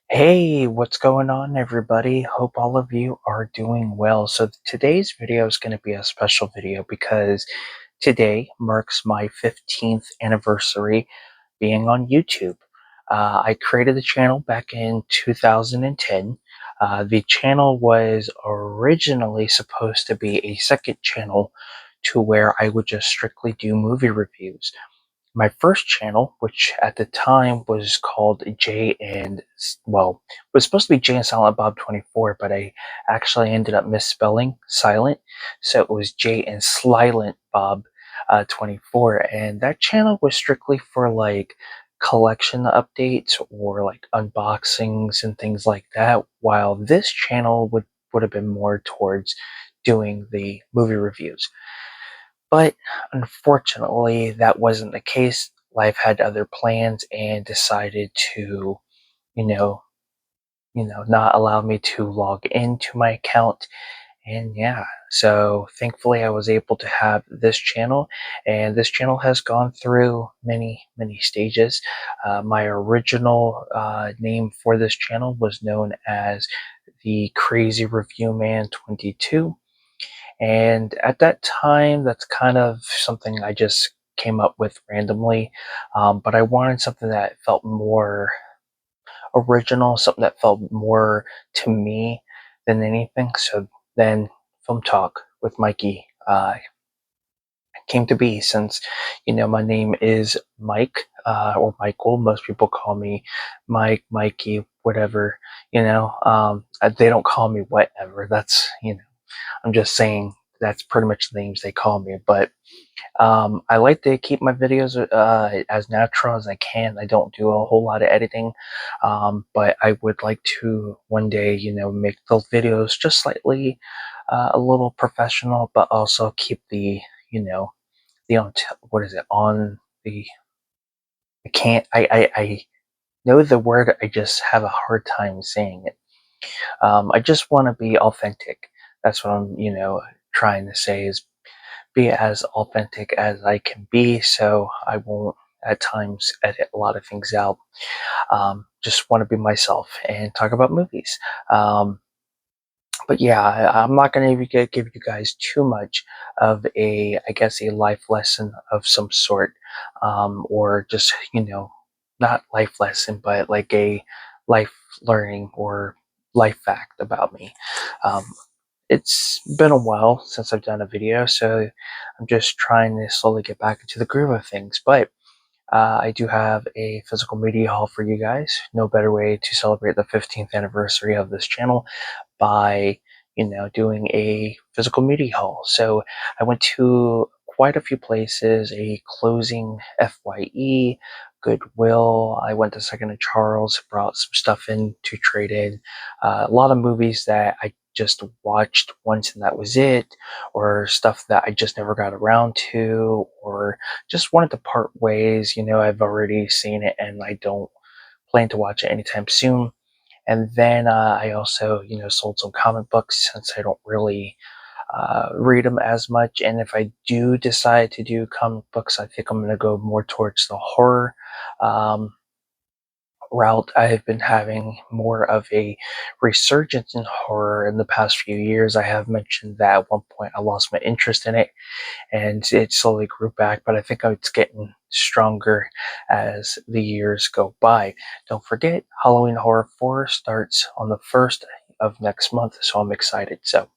Hey, what's going on, everybody? Hope all of you are doing well. So, today's video is going to be a special video because today marks my 15th anniversary being on YouTube. I created the channel back in 2010. The channel was originally supposed to be a second channel to where I would just strictly do movie reviews. My first channel, which at the time was called was supposed to be Jay and Silent Bob 24, but I actually ended up misspelling silent, so it was Jay and Slylent Bob 24, and that channel was strictly for like collection updates or like unboxings and things like that, while this channel would have been more towards doing the movie reviews. But unfortunately, that wasn't the case. Life had other plans and decided to, you know, not allow me to log into my account. And yeah, so thankfully I was able to have this channel, and this channel has gone through many stages. My original name for this channel was known as the Crazy Review Man 22. And at that time, that's kind of something I just came up with randomly. But I wanted something that felt more original, something that felt more to me than anything. So then Film Talk with Mikey came to be, since, my name is Mike, or Michael. Most people call me Mike, Mikey, whatever, they don't call me whatever. I'm just saying that's pretty much the names they call me. But I like to keep my videos as natural as I can. I don't do a whole lot of editing, but I would like to one day, make the videos just slightly a little professional, but also keep the, what is it, on the, I can't, I know the word, I just have a hard time saying it. I just want to be authentic. That's what I'm, trying to say, is be as authentic as I can be, so I won't at times edit a lot of things out. Just want to be myself and talk about movies. But yeah, I'm not going to give you guys too much of I guess, a life lesson of some sort, or just, not life lesson, but like a life learning or life fact about me. Um, it's been a while since I've done a video, so I'm just trying to slowly get back into the groove of things. But I do have a physical media haul for you guys. No better way to celebrate the 15th anniversary of this channel by, doing a physical media haul. So I went to quite a few places: a closing FYE, Goodwill. I went to Second and Charles, brought some stuff in to trade in. A lot of movies that I just watched once and that was it, or stuff that I just never got around to, or just wanted to part ways. I've already seen it and I don't plan to watch it anytime soon. And then I also, sold some comic books, since I don't really read them as much. And if I do decide to do comic books, I think I'm going to go more towards the horror um, route. I've been having more of a resurgence in horror in the past few years. I have mentioned that at one point I lost my interest in it, and it slowly grew back, but I think it's getting stronger as the years go by. Don't forget, Halloween Horror 4 starts on the 1st of next month, so I'm excited. So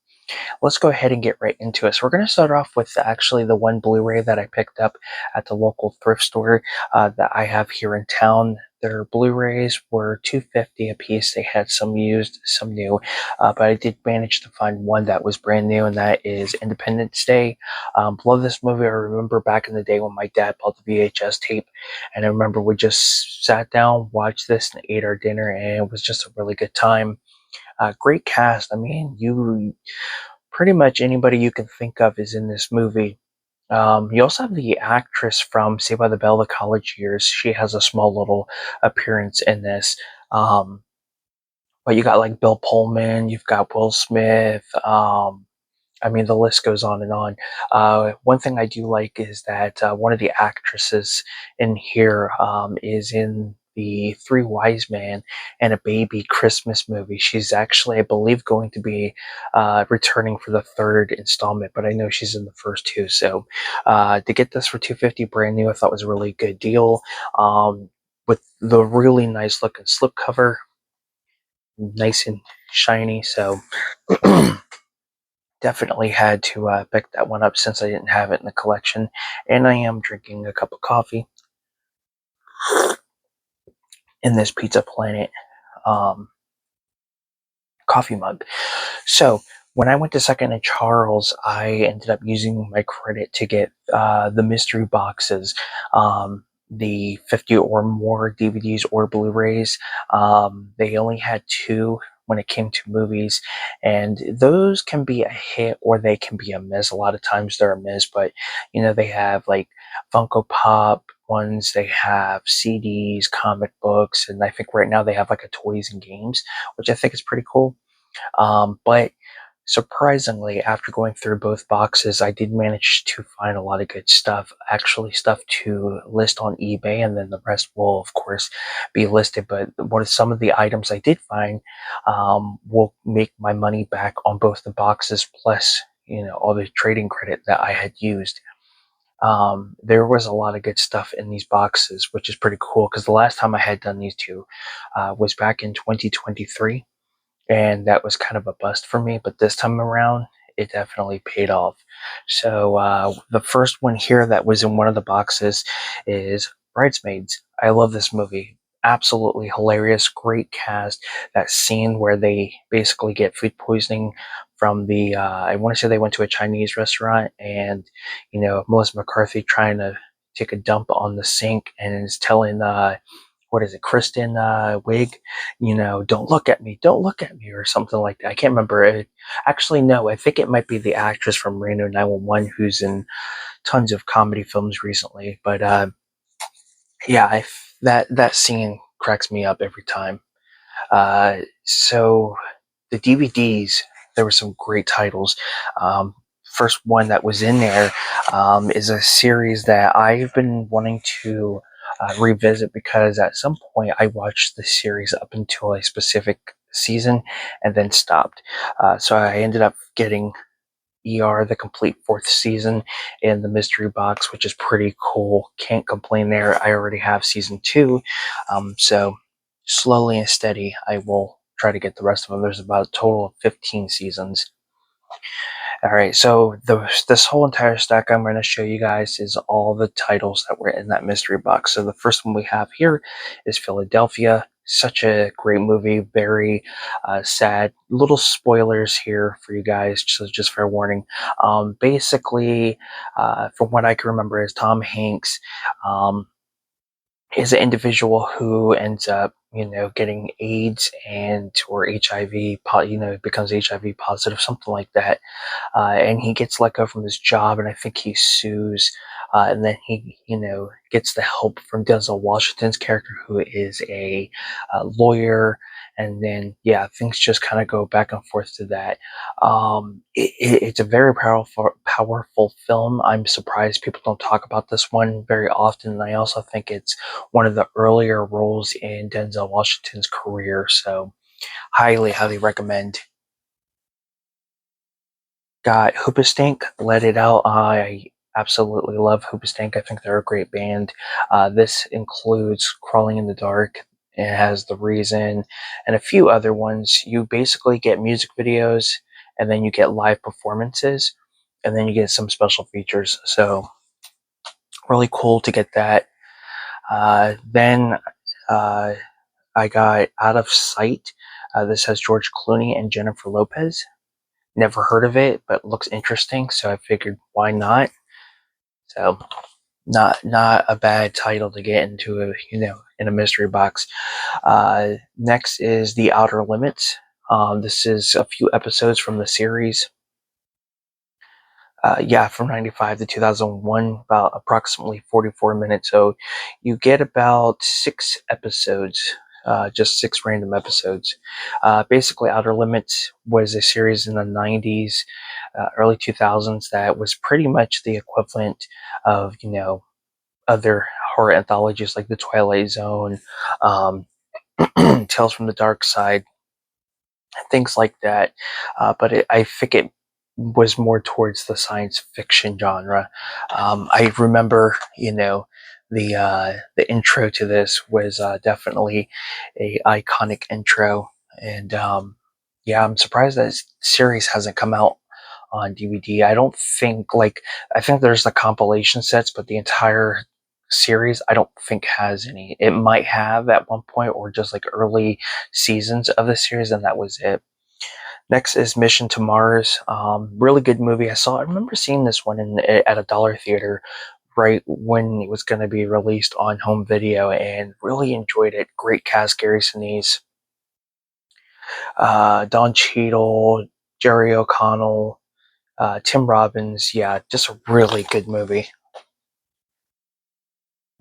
let's go ahead and get right into it. So we're going to start off with actually the one Blu-ray that I picked up at the local thrift store that I have here in town. Their Blu-rays were $2.50 a piece. They had some used, some new, but I did manage to find one that was brand new, and that is Independence Day. Love this movie. I remember back in the day when my dad bought the VHS tape, and I remember we just sat down, watched this, and ate our dinner, and it was just a really good time. Great cast. I mean, you pretty much anybody you can think of is in this movie. You also have the actress from Saved by the Bell, the college years. She has a small little appearance in this. But you got like Bill Pullman, you've got Will Smith. I mean, the list goes on and on. One thing I do like is that one of the actresses in here is in the Three Wise Men and a Baby Christmas movie. She's actually, I believe, going to be returning for the third installment, but I know she's in the first two. So to get this for $250 brand new, I thought was a really good deal. With the really nice looking slipcover, nice and shiny. So definitely had to pick that one up since I didn't have it in the collection. And I am drinking a cup of coffee in this Pizza Planet coffee mug. So when I went to Second and Charles, I ended up using my credit to get the mystery boxes, the 50 or more DVDs or Blu-rays. They only had two when it came to movies, and those can be a hit or they can be a miss. A lot of times they're a miss, but they have like Funko Pop ones, they have CDs, comic books, and I think right now they have like a toys and games, which I think is pretty cool. But surprisingly, after going through both boxes, I did manage to find a lot of good stuff. Actually, stuff to list on eBay, and then the rest will, of course, be listed. But what are some of the items I did find will make my money back on both the boxes, plus all the trading credit that I had used. There was a lot of good stuff in these boxes, which is pretty cool because the last time I had done these two was back in 2023, and that was kind of a bust for me, but this time around it definitely paid off. So the first one here that was in one of the boxes is Bridesmaids. I love this movie. Absolutely hilarious, great cast. That scene where they basically get food poisoning from the I want to say they went to a Chinese restaurant, and Melissa McCarthy trying to take a dump on the sink and is telling what is it, Kristen Wiig, don't look at me, or something like that. I can't remember it. Actually, no, I think it might be the actress from Reno 911 who's in tons of comedy films recently. But yeah, that scene cracks me up every time. So the DVDs, there were some great titles. First one that was in there is a series that I've been wanting to revisit because at some point I watched the series up until a specific season and then stopped. So I ended up getting ER, the complete fourth season, in the mystery box, which is pretty cool. Can't complain there. I already have season two. So slowly and steady, I will try to get the rest of them. There's about a total of 15 seasons. All right, so this whole entire stack I'm going to show you guys is all the titles that were in that mystery box. So the first one we have here is Philadelphia. Such a great movie, very sad. Little spoilers here for you guys, so just fair warning. Basically, from what I can remember, is Tom Hanks is an individual who ends up, getting AIDS and or HIV, becomes HIV positive, something like that, and he gets let go from his job, and I think he sues, and then he, gets the help from Denzel Washington's character, who is a lawyer, and then yeah, things just kind of go back and forth to that. It's a very powerful film. I'm surprised people don't talk about this one very often, and I also think it's one of the earlier roles in Denzel Washington's career, so highly recommend. Got Hoopastank, Let It Out. I absolutely love Hoopastank. I think they're a great band. This includes Crawling in the Dark. It has The Reason and a few other ones. You basically get music videos, and then you get live performances, and then you get some special features. So really cool to get that. Then I got Out of Sight. This has George Clooney and Jennifer Lopez. Never heard of it, but looks interesting, so I figured why not. So not a bad title to get into in a mystery box. Next is The Outer Limits. This is a few episodes from the series. From 95 to 2001, about approximately 44 minutes. So you get about 6 episodes, just 6 random episodes. Basically, Outer Limits was a series in the 90s, early 2000s that was pretty much the equivalent of, other horror anthologies like The Twilight Zone, um, Tales from the Dark Side, things like that. I think it was more towards the science fiction genre. I remember, the intro to this was definitely a iconic intro, and yeah, I'm surprised that series hasn't come out on DVD. I don't think like I think there's the compilation sets, but the entire series I don't think has any. It might have at one point, or just like early seasons of the series, and that was it. Next is Mission to Mars. Really good movie. I remember seeing this one at a dollar theater right when it was going to be released on home video, and really enjoyed it. Great cast: Gary Sinise, Don Cheadle, Jerry O'Connell, Tim Robbins. Yeah, just a really good movie.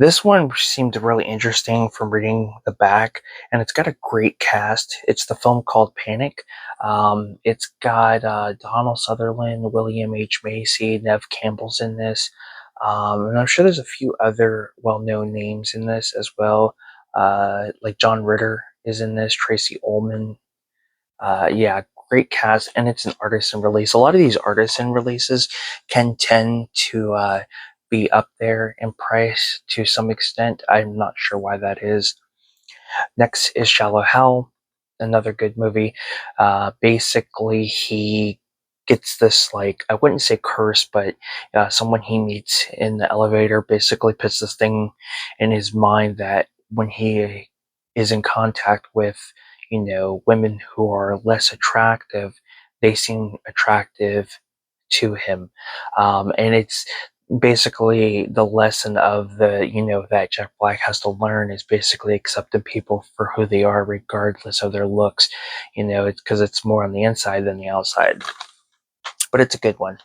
This one seemed really interesting from reading the back, and it's got a great cast. It's the film called Panic. It's got Donald Sutherland, William H. Macy, Nev Campbell's in this. And I'm sure there's a few other well-known names in this as well. Like John Ritter is in this, Tracy Ullman. Yeah, great cast, and it's an artisan release. A lot of these artisan releases can tend to be up there in price to some extent. I'm not sure why that is. Next is Shallow Hal, another good movie. Basically, he gets this, like, I wouldn't say curse, but someone he meets in the elevator basically puts this thing in his mind that when he is in contact with, women who are less attractive, they seem attractive to him. And it's basically the lesson of that Jack Black has to learn is basically accepting people for who they are regardless of their looks. It's because it's more on the inside than the outside, but it's a good one.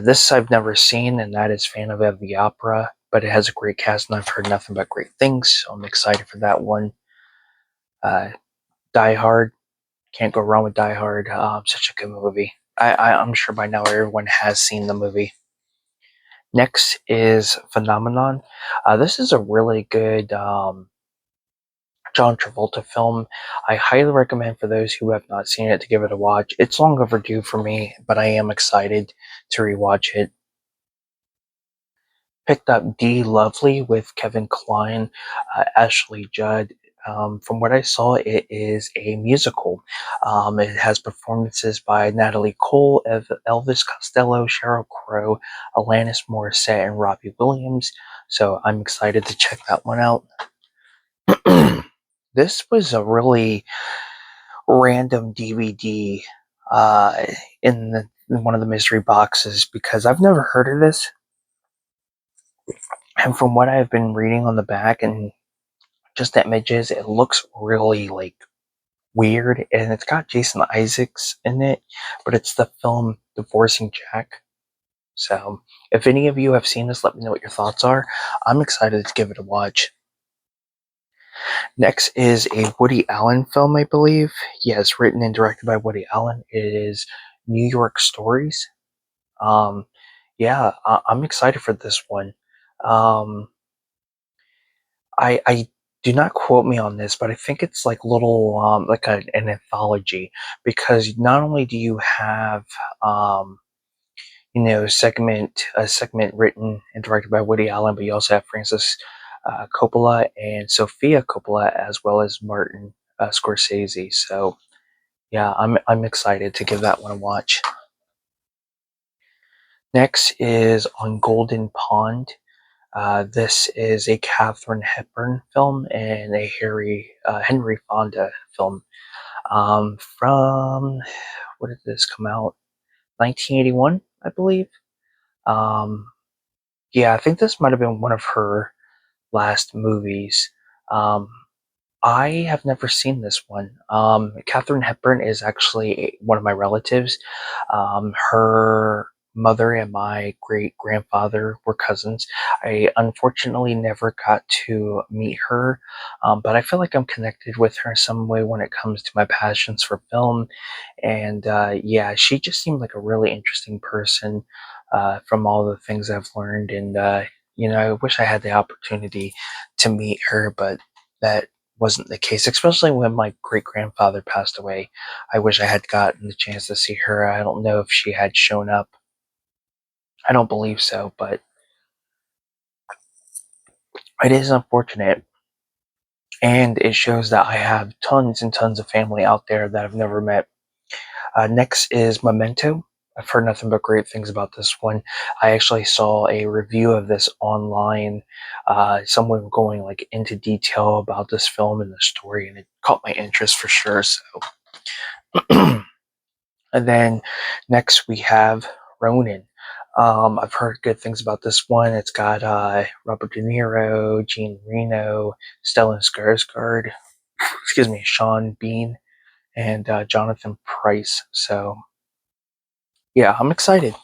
This I've never seen, and that is Phantom of the Opera, but it has a great cast and I've heard nothing but great things, so I'm excited for that one. Die Hard, can't go wrong with Die Hard. Such a good movie. I'm sure by now everyone has seen the movie. Next is Phenomenon. This is a really good John Travolta film. I highly recommend for those who have not seen it to give it a watch. It's long overdue for me, but I am excited to rewatch it. Picked up D Lovely with Kevin Kline, Ashley Judd. From what I saw, it is a musical. It has performances by Natalie Cole, Elvis Costello, Sheryl Crow, Alanis Morissette, and Robbie Williams. So I'm excited to check that one out. This was a really random DVD in one of the mystery boxes because I've never heard of this. And from what I've been reading on the back and just images, it looks really like weird, and it's got Jason Isaacs in it, but it's the film Divorcing Jack. So if any of you have seen this, let me know what your thoughts are. I'm excited to give it a watch. Next is a Woody Allen film, I believe. Yes, written and directed by Woody Allen. It is New York Stories. Yeah, I'm excited for this one. I do not quote me on this, but I think it's like little like an anthology, because not only do you have a segment written and directed by Woody Allen, but you also have Francis Coppola and Sofia Coppola, as well as Martin Scorsese. So yeah, I'm excited to give that one a watch. Next is On Golden Pond. This is a Katharine Hepburn film and a Henry Fonda film. From, what did this come out? 1981, I believe. Yeah, I think this might have been one of her last movies. Um, I have never seen this one. Katharine Hepburn is actually one of my relatives. Her mother and my great grandfather were cousins. I unfortunately never got to meet her, but I feel like I'm connected with her in some way when it comes to my passions for film. And yeah, she just seemed like a really interesting person from all the things I've learned. And I wish I had the opportunity to meet her, but that wasn't the case, especially when my great grandfather passed away. I wish I had gotten the chance to see her. I don't know if she had shown up. I don't believe so, but it is unfortunate. And it shows that I have tons and tons of family out there that I've never met. Next is Memento. I've heard nothing but great things about this one. I actually saw a review of this online, someone going like into detail about this film and the story, and it caught my interest for sure. So, and then next we have Ronin. I've heard good things about this one. It's got Robert De Niro, Jean Reno, Stellan Skarsgård, excuse me, Sean Bean, and Jonathan Price. So yeah, I'm excited.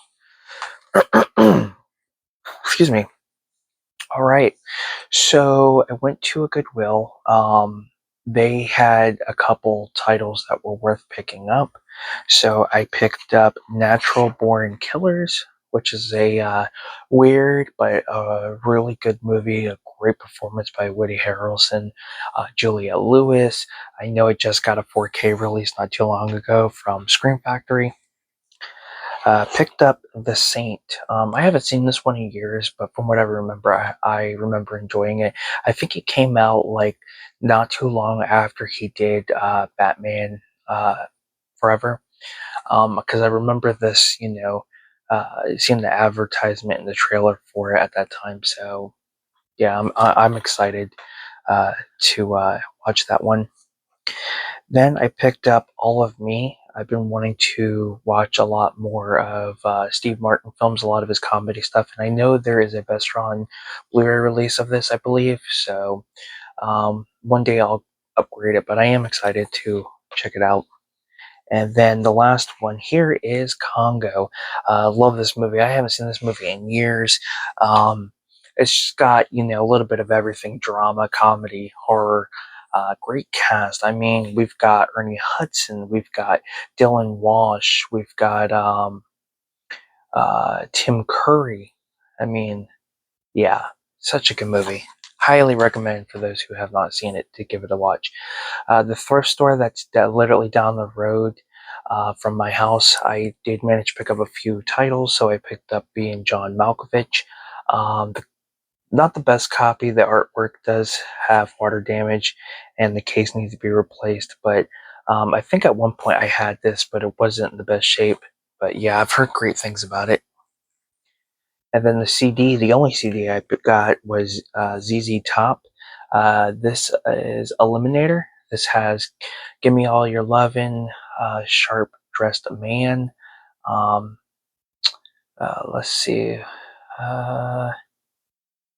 Excuse me. All right. So I went to a Goodwill. They had a couple titles that were worth picking up. So I picked up Natural Born Killers, which is a weird but really good movie. A great performance by Woody Harrelson, Juliette Lewis. I know it just got a 4K release not too long ago from Scream Factory. Picked up The Saint. I haven't seen this one in years, but from what I remember, I remember enjoying it. I think it came out like not too long after he did Batman Forever, because I remember this, seeing the advertisement and the trailer for it at that time. So yeah, I'm excited to watch that one. Then I picked up All of Me. I've been wanting to watch a lot more of Steve Martin films, a lot of his comedy stuff, and I know there is a Vestron Blu-ray release of this, I believe. So one day I'll upgrade it, but I am excited to check it out. And then the last one here is Congo. Love this movie. I haven't seen this movie in years. It's just got, a little bit of everything: drama, comedy, horror. Great cast. I mean, we've got Ernie Hudson, we've got Dylan Walsh, we've got Tim Curry. I mean, yeah, such a good movie. Highly recommend for those who have not seen it to give it a watch. The thrift store that's literally down the road from my house, I did manage to pick up a few titles, so I picked up Being John Malkovich. Not the best copy. The artwork does have water damage, and the case needs to be replaced. But I think at one point I had this, but it wasn't in the best shape. But yeah, I've heard great things about it. And then the CD, the only CD I got was ZZ Top. This is Eliminator. This has Give Me All Your Lovin', Sharp Dressed Man. Um, let's see. Uh,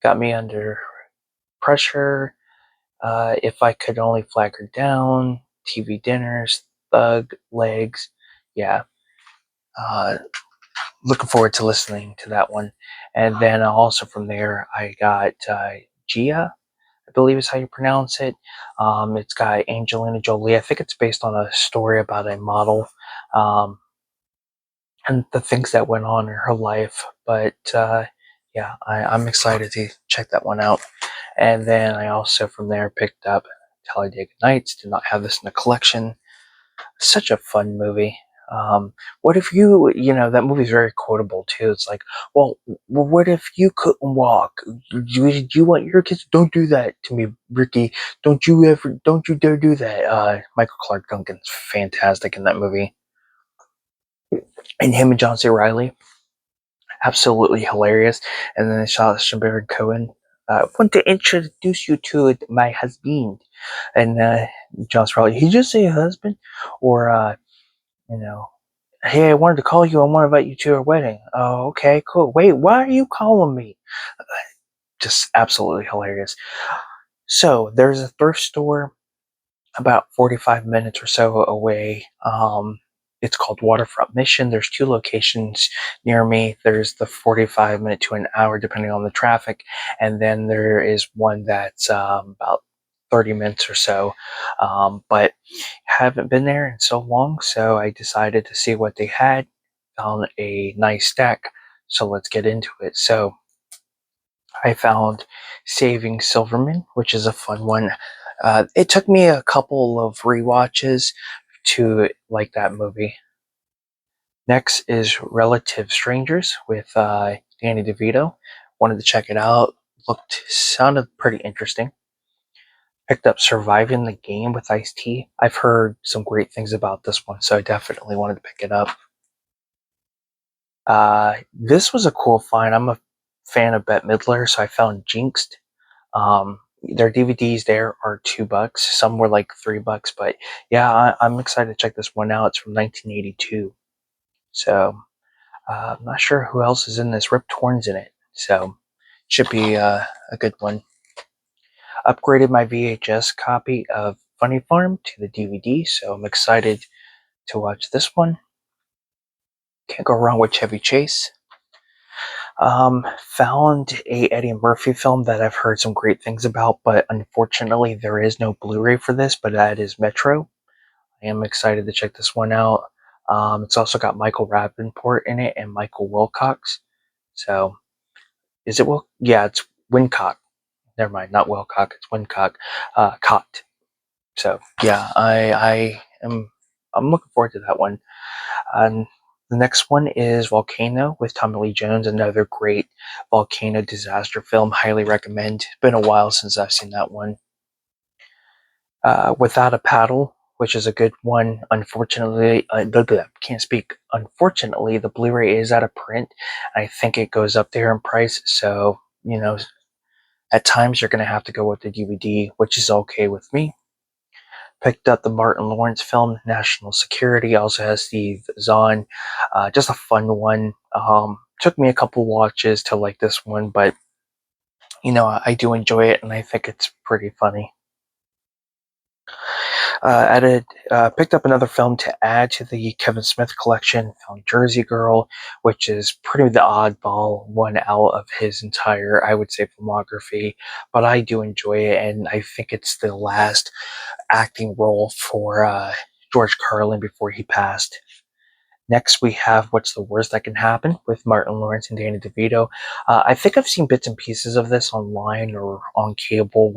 Got Me Under Pressure. If I Could Only Flag Her Down. TV Dinners. Thug Legs. Yeah. Uh, Looking forward to listening to that one. And then also from there, I got Gia, I believe is how you pronounce it. It's got Angelina Jolie. I think it's based on a story about a model and the things that went on in her life. But yeah, I'm excited to check that one out. And then I also from there picked up Talladega Nights. Did not have this in the collection. Such a fun movie. What if that movie's very quotable too. It's like, well, what if you couldn't walk? Do you want your kids? Don't do that to me, Ricky. Don't you dare do that. Michael Clark Duncan's fantastic in that movie. And him and John C. Reilly, absolutely hilarious. And then Sacha Baron Cohen. I want to introduce you to my husband. And John C. Reilly, he just say husband? Or, hey, I wanted to call you. I want to invite you to our wedding. Oh, okay, cool. Wait, why are you calling me? Just absolutely hilarious. So there's a thrift store about 45 minutes or so away. It's called Waterfront Mission. There's two locations near me. There's the 45-minute to an hour, depending on the traffic. And then there is one that's about 30 minutes or so. But haven't been there in so long, so I decided to see what they had. Found a nice stack, so let's get into it. So I found Saving Silverman, which is a fun one. It took me a couple of rewatches to like that movie. Next is Relative Strangers with Danny DeVito. Wanted to check it out. Sounded pretty interesting. Picked up Surviving the Game with Ice-T. I've heard some great things about this one, so I definitely wanted to pick it up. This was a cool find. I'm a fan of Bette Midler, so I found Jinxed. Their DVDs there are $2. Some were like $3, but yeah, I'm excited to check this one out. It's from 1982, so I'm not sure who else is in this. Rip Torn's in it, so should be a good one. Upgraded my VHS copy of Funny Farm to the DVD, so I'm excited to watch this one. Can't go wrong with Chevy Chase. Found a Eddie Murphy film that I've heard some great things about, but unfortunately there is no Blu-ray for this, but that is Metro. I am excited to check this one out. It's also got Michael Rapaport in it and Michael Wilcox. So, is it Will? Yeah, it's Wincock. Never mind, not Wilcock. It's Wincock. Cott. So yeah, I'm looking forward to that one. The next one is Volcano with Tommy Lee Jones, another great volcano disaster film. Highly recommend. It's been a while since I've seen that one. Without a Paddle, which is a good one. Unfortunately, can't speak. Unfortunately, the Blu-ray is out of print. I think it goes up there in price, so at times you're going to have to go with the DVD, which is okay with me. Picked up the Martin Lawrence film National Security. Also has Steve Zahn. Just a fun one. Took me a couple watches to like this one, but I do enjoy it, and I think it's pretty funny. Picked up another film to add to the Kevin Smith collection. Found Jersey Girl, which is pretty the oddball one out of his entire, I would say, filmography. But I do enjoy it, and I think it's the last acting role for George Carlin before he passed. Next, we have What's the Worst That Can Happen with Martin Lawrence and Danny DeVito. I think I've seen bits and pieces of this online or on cable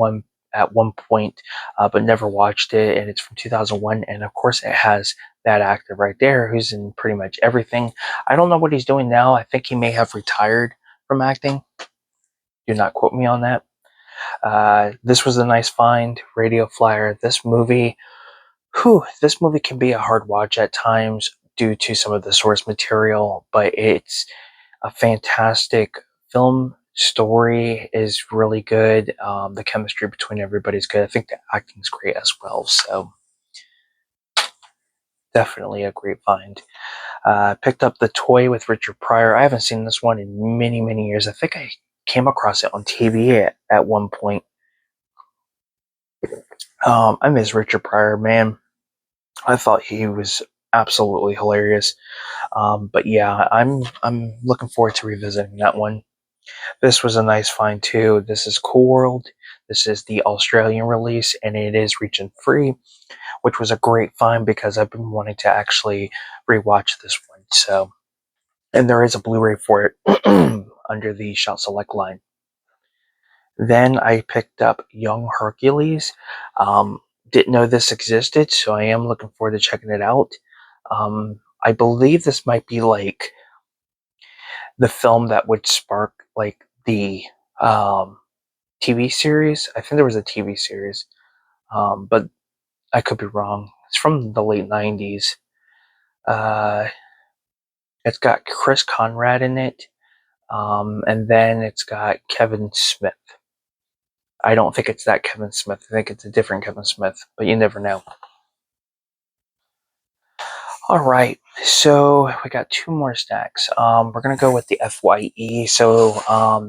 at one point, but never watched it. And it's from 2001, and of course, it has that actor right there who's in pretty much everything. I don't know what he's doing now. I think he may have retired from acting. Do not quote me on that. This was a nice find. Radio Flyer. This movie can be a hard watch at times due to some of the source material, but it's a fantastic film. Story is really good. The chemistry between everybody's good. I think the acting's great as well. So definitely a great find. Picked up The Toy with Richard Pryor. I haven't seen this one in many, many years. I think I came across it on TV at one point. I miss Richard Pryor, man. I thought he was absolutely hilarious. But yeah, I'm looking forward to revisiting that one. This was a nice find too. This is Cool World. This is the Australian release, and it is region free, which was a great find because I've been wanting to actually rewatch this one. So, and there is a Blu-ray for it under the Shout Select line. Then I picked up Young Hercules. Didn't know this existed, so I am looking forward to checking it out. I believe this might be like the film that would spark like the TV series. I think there was a TV series, but I could be wrong. It's from the late 90s. It's got Chris Conrad in it, and then it's got Kevin Smith. I don't think it's that Kevin Smith. I think it's a different Kevin Smith, but you never know. All right, so we got two more stacks. We're gonna go with the FYE. So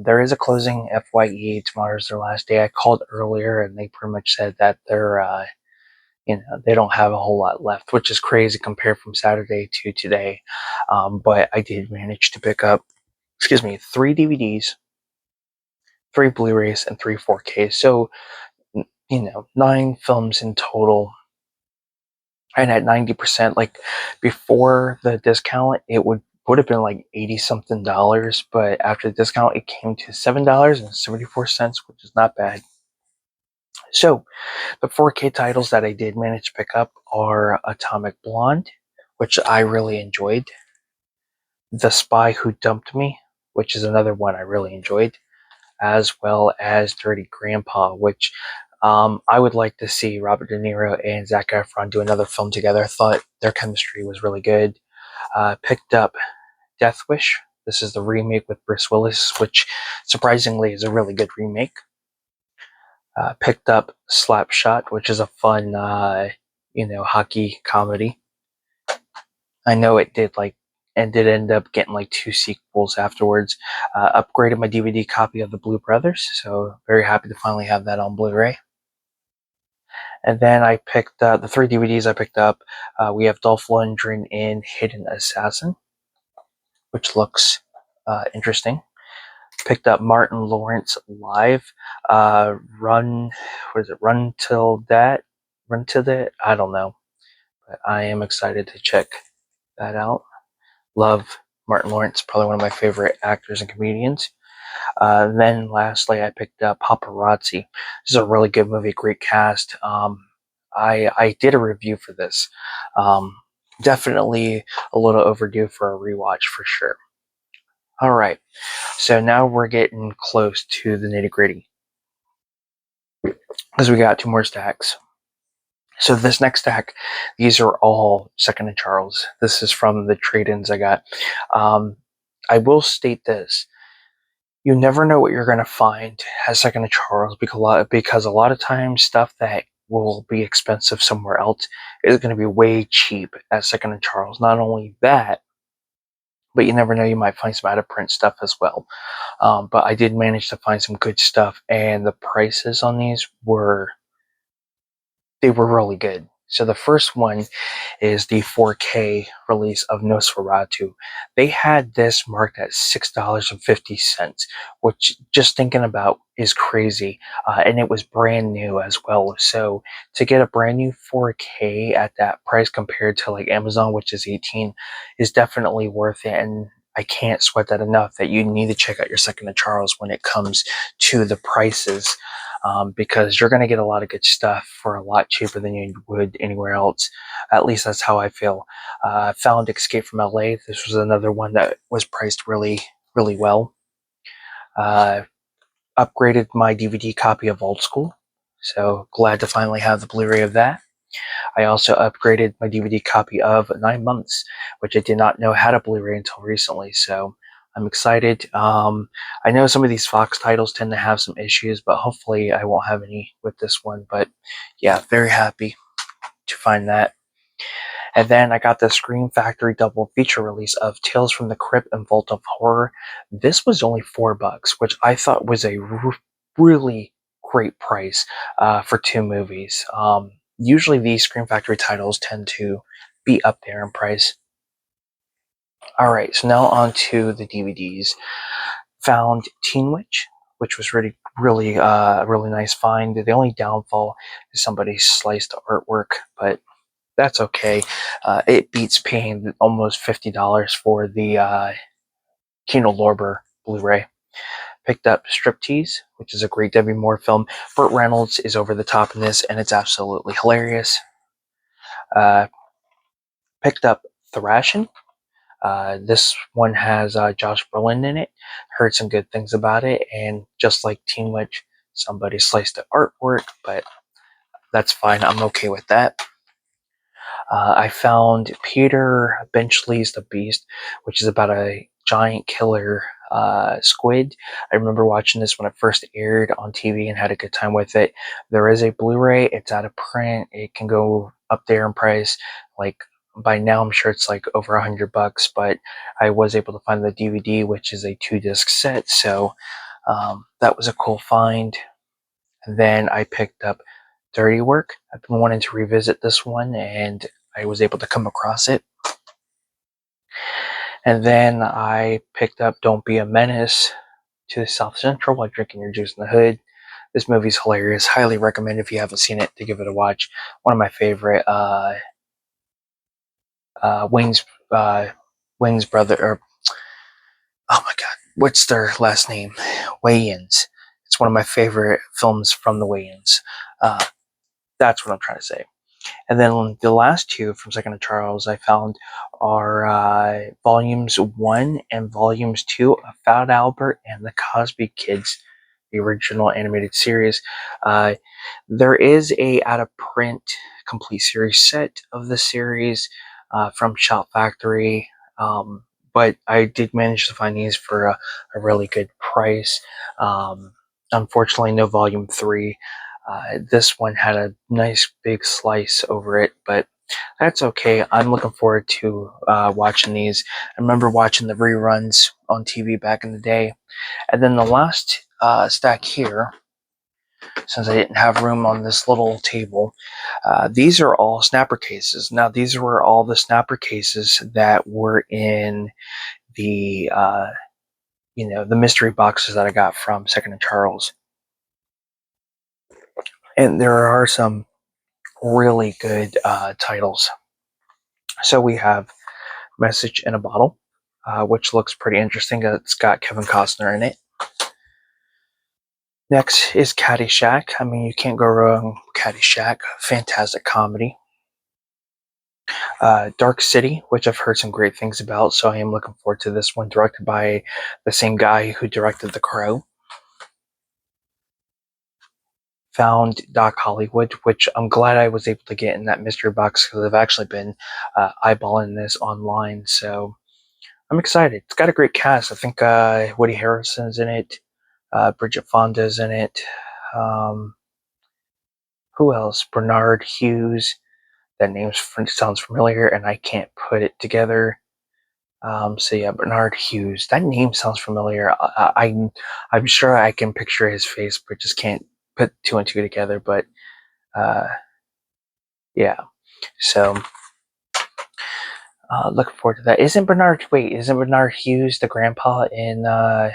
there is a closing FYE. Tomorrow's their last day. I called earlier, and they pretty much said that they don't have a whole lot left, which is crazy compared from Saturday to today. But I did manage to pick up, 3 DVDs, 3 Blu-rays, and 3 4Ks. So 9 films in total. And at 90%, like before the discount, it would would have been like 80 something dollars, but after the discount, it came to $7.74, which is not bad. So, the 4K titles that I did manage to pick up are Atomic Blonde, which I really enjoyed, The Spy Who Dumped Me, which is another one I really enjoyed, as well as Dirty Grandpa, which I would like to see Robert De Niro and Zac Efron do another film together. I thought their chemistry was really good. Picked up Death Wish. This is the remake with Bruce Willis, which surprisingly is a really good remake. Picked up Slapshot, which is a fun, hockey comedy. I know it did end up getting like 2 sequels afterwards. Upgraded my DVD copy of the Blue Brothers, so very happy to finally have that on Blu-ray. And then I picked the 3 DVDs I picked up. We have Dolph Lundgren in Hidden Assassin, which looks interesting. Picked up Martin Lawrence live. Run, what is it? Run till that? Run to that? I don't know, but I am excited to check that out. Love Martin Lawrence, probably one of my favorite actors and comedians. Then lastly, I picked up Paparazzi. This is a really good movie, great cast. I did a review for this. Definitely a little overdue for a rewatch for sure. All right, so now we're getting close to the nitty gritty because we got 2 more stacks. So this next stack, these are all Second and Charles. This is from the trade-ins I got. I will state this. You never know what you're going to find at Second and Charles because a lot of times stuff that will be expensive somewhere else is going to be way cheap at Second and Charles. Not only that, but you never know, you might find some out of print stuff as well. But I did manage to find some good stuff, and the prices on these were really good. So the first one is the 4K release of Nosferatu. They had this marked at $6.50, which just thinking about is crazy. And it was brand new as well. So to get a brand new 4K at that price compared to like Amazon, which is 18, is definitely worth it. And I can't sweat that enough that you need to check out your Second and Charles when it comes to the prices. Because you're going to get a lot of good stuff for a lot cheaper than you would anywhere else. At least that's how I feel. Found Escape from LA. This was another one that was priced really, really well. Upgraded my DVD copy of Old School. So glad to finally have the Blu-ray of that. I also upgraded my DVD copy of 9 Months, which I did not know had a Blu-ray until recently. So I'm excited. I know some of these Fox titles tend to have some issues, but hopefully I won't have any with this one. But yeah, very happy to find that. And then I got the Scream Factory double feature release of Tales from the Crypt and Vault of Horror. This was only $4, which I thought was a really great price for 2 movies. Usually these Scream Factory titles tend to be up there in price. Alright, so now on to the DVDs. Found Teen Witch, which was really nice find. The only downfall is somebody sliced the artwork, but that's okay. It beats paying almost $50 for the Kino Lorber Blu-ray. Picked up Striptease, which is a great Demi Moore film. Burt Reynolds is over the top in this, and it's absolutely hilarious. Picked up Thrashin'. This one has Josh Brolin in it. Heard some good things about it, and just like Teen Witch, somebody sliced the artwork, but that's fine. I'm okay with that. I found Peter Benchley's The Beast, which is about a giant killer squid. I remember watching this when it first aired on TV and had a good time with it. There is a Blu-ray. It's out of print. It can go up there in price. Like by now, I'm sure it's like over $100, but I was able to find the DVD, which is a 2-disc set. So that was a cool find. And then I picked up Dirty Work. I've been wanting to revisit this one, and I was able to come across it. And then I picked up Don't Be a Menace to the South Central While Drinking Your Juice in the Hood. This movie's hilarious. Highly recommend if you haven't seen it to give it a watch. One of my favorite Wayne's Wayne's brother, or oh my god, what's their last name? Wayans. It's one of my favorite films from the Wayans. That's what I'm trying to say. And then the last two from Second of Charles I found are volumes 1 and volumes 2 of Fat Albert and the Cosby Kids, the original animated series. There is a out of print complete series set of the series from Shout Factory, but I did manage to find these for a really good price. Unfortunately, no volume 3. This one had a nice big slice over it, but that's okay. I'm looking forward to watching these. I remember watching the reruns on TV back in the day. And then the last stack here, since I didn't have room on this little table, these are all snapper cases. Now, these were all the snapper cases that were in the the mystery boxes that I got from Second and Charles. And there are some really good titles. So we have Message in a Bottle, which looks pretty interesting. It's got Kevin Costner in it. Next is Caddyshack. I mean, you can't go wrong with Caddyshack. Fantastic comedy. Dark City, which I've heard some great things about, so I am looking forward to this one, directed by the same guy who directed The Crow. Found Doc Hollywood, which I'm glad I was able to get in that mystery box because I've actually been eyeballing this online, so I'm excited. It's got a great cast. I think Woody Harrelson's in it, Bridget Fonda's in it. Who else? Bernard Hughes. That name sounds familiar, and I can't put it together. So yeah, Bernard Hughes. That name sounds familiar. I'm sure I can picture his face, but just can't put two and two together. But yeah, so looking forward to that. Isn't Bernard Hughes the grandpa in The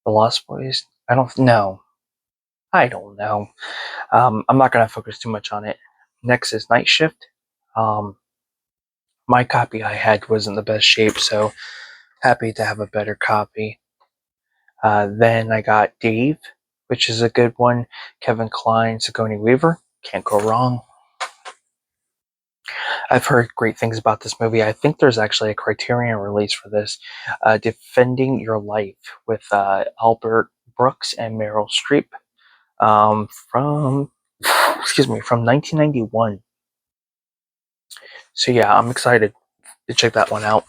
Lost Boys? I don't know. I'm not gonna focus too much on it. Next is Night Shift. My copy I had was in the best shape, so happy to have a better copy. Then I got Dave, which is a good one. Kevin Kline, Sigourney Weaver. Can't go wrong. I've heard great things about this movie. I think there's actually a Criterion release for this. Defending Your Life with Albert Brooks and Meryl Streep from 1991. So yeah, I'm excited to check that one out.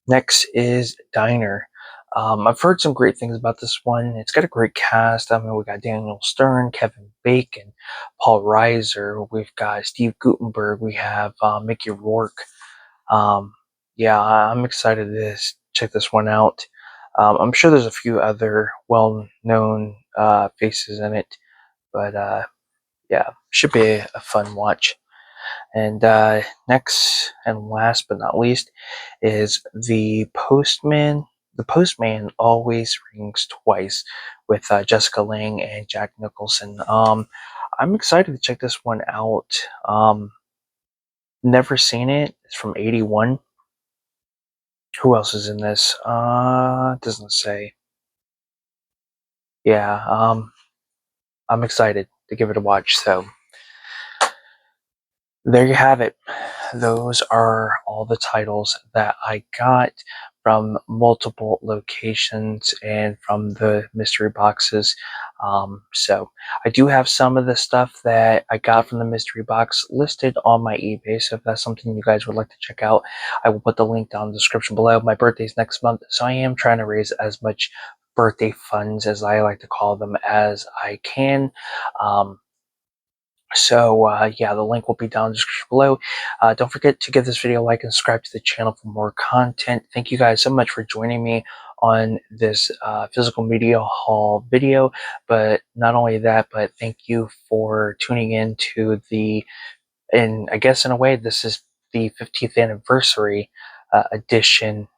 Next is Diner. I've heard some great things about this one. It's got a great cast. I mean, we got Daniel Stern, Kevin Bacon, Paul Reiser. We've got Steve Guttenberg. We have Mickey Rourke. Yeah, I'm excited to check this one out. I'm sure there's a few other well-known faces in it, but yeah, should be a fun watch. And next and last but not least is The Postman. The Postman Always Rings Twice with Jessica Lange and Jack Nicholson. I'm excited to check this one out. Never seen it. It's from '81. Who else is in this? Doesn't say. Yeah, I'm excited to give it a watch. So there you have it. Those are all the titles that I got from multiple locations and from the mystery boxes. So I do have some of the stuff that I got from the mystery box listed on my eBay. So if that's something you guys would like to check out, I will put the link down in the description below. My birthday's next month, so I am trying to raise as much birthday funds, as I like to call them, as I can. Yeah, the link will be down in the description below. Don't forget to give this video a like and subscribe to the channel for more content. Thank you guys so much for joining me on this physical media haul video. But not only that, but thank you for tuning in to and I guess in a way, this is the 50th anniversary edition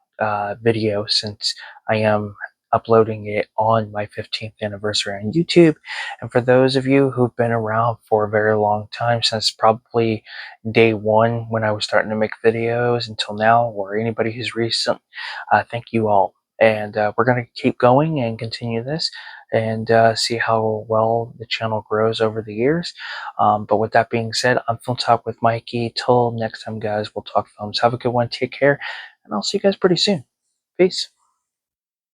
video, since I am uploading it on my 15th anniversary on YouTube. And for those of you who've been around for a very long time, since probably day one when I was starting to make videos until now, or anybody who's recent, thank you all. And we're going to keep going and continue this and see how well the channel grows over the years. But with that being said, I'm Film Talk with Mikey. Till next time, guys, we'll talk films. Have a good one. Take care. And I'll see you guys pretty soon. Peace.